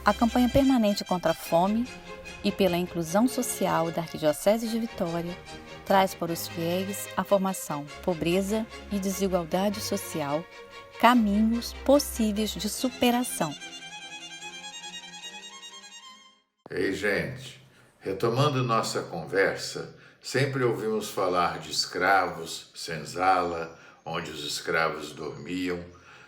A campanha permanente contra a fome e pela inclusão social da Arquidiocese de Vitória traz para os fiéis a formação Pobreza e Desigualdade Social, caminhos possíveis de superação. Ei, gente, retomando nossa conversa, sempre ouvimos falar de escravos, senzala, onde os escravos dormiam,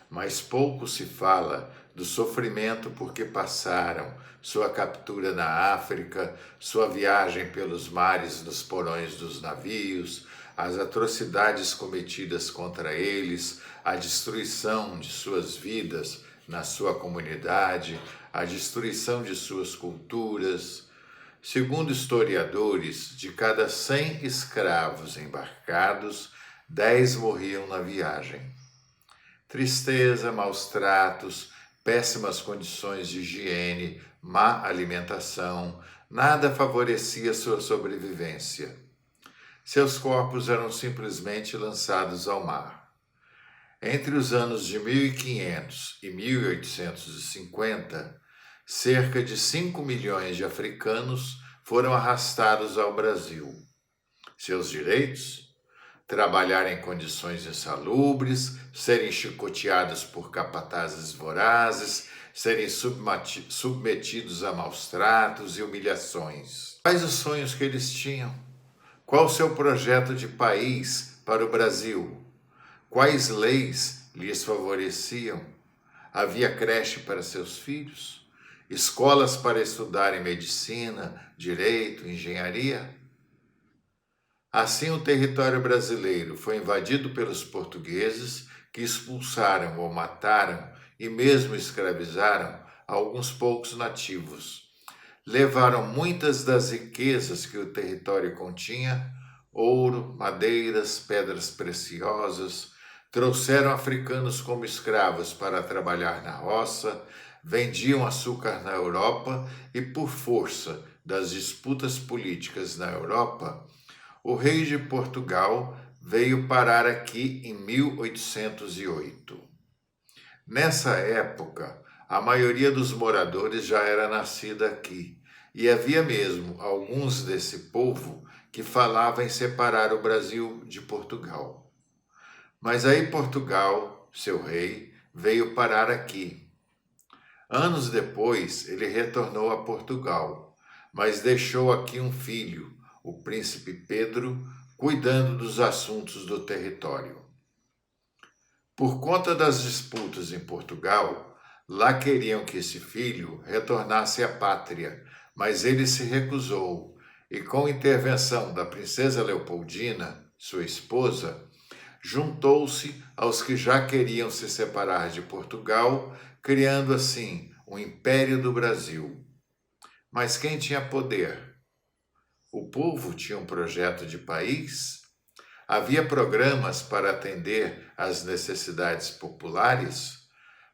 mas pouco se fala do sofrimento por que passaram, sua captura na África, sua viagem pelos mares nos porões dos navios, as atrocidades cometidas contra eles, a destruição de suas vidas na sua comunidade, a destruição de suas culturas. Segundo historiadores, de cada 100 escravos embarcados, 10 morriam na viagem. Tristeza, maus tratos, péssimas condições de higiene, má alimentação, nada favorecia sua sobrevivência. Seus corpos eram simplesmente lançados ao mar. Entre os anos de 1500 e 1850, cerca de 5 milhões de africanos foram arrastados ao Brasil. Seus direitos? Trabalhar em condições insalubres, serem chicoteados por capatazes vorazes, serem submetidos a maus tratos e humilhações. Quais os sonhos que eles tinham? Qual o seu projeto de país para o Brasil? Quais leis lhes favoreciam? Havia creche para seus filhos? Escolas para estudarem medicina, direito, engenharia? Assim, o território brasileiro foi invadido pelos portugueses, que expulsaram ou mataram e mesmo escravizaram alguns poucos nativos. Levaram muitas das riquezas que o território continha, ouro, madeiras, pedras preciosas, trouxeram africanos como escravos para trabalhar na roça, vendiam açúcar na Europa e, por força das disputas políticas na Europa, o rei de Portugal veio parar aqui em 1808. Nessa época, a maioria dos moradores já era nascida aqui, e havia mesmo alguns desse povo que falavam em separar o Brasil de Portugal. Mas aí Portugal, seu rei, veio parar aqui. Anos depois, ele retornou a Portugal, mas deixou aqui um filho, o príncipe Pedro, cuidando dos assuntos do território. Por conta das disputas em Portugal, lá queriam que esse filho retornasse à pátria, mas ele se recusou e, com intervenção da princesa Leopoldina, sua esposa, juntou-se aos que já queriam se separar de Portugal, criando assim o Império do Brasil. Mas quem tinha poder? O povo tinha um projeto de país? Havia programas para atender às necessidades populares?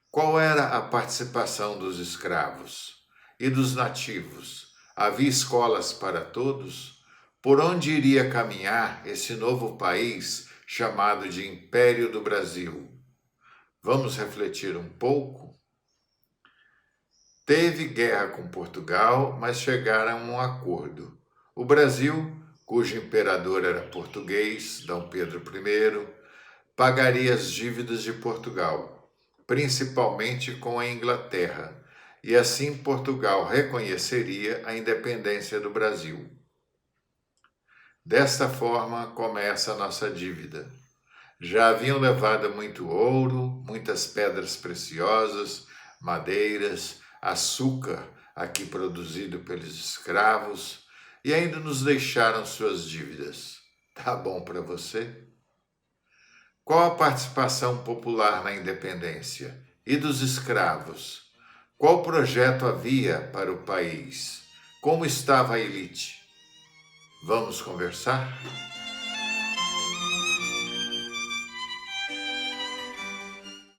Qual era a participação dos escravos e dos nativos? Havia escolas para todos? Por onde iria caminhar esse novo país chamado de Império do Brasil? Vamos refletir um pouco? Teve guerra com Portugal, mas chegaram a um acordo. O Brasil, cujo imperador era português, D. Pedro I, pagaria as dívidas de Portugal, principalmente com a Inglaterra, e assim Portugal reconheceria a independência do Brasil. Desta forma começa a nossa dívida. Já haviam levado muito ouro, muitas pedras preciosas, madeiras, açúcar, aqui produzido pelos escravos, e ainda nos deixaram suas dívidas. Tá bom para você? Qual a participação popular na independência? E dos escravos? Qual projeto havia para o país? Como estava a elite? Vamos conversar?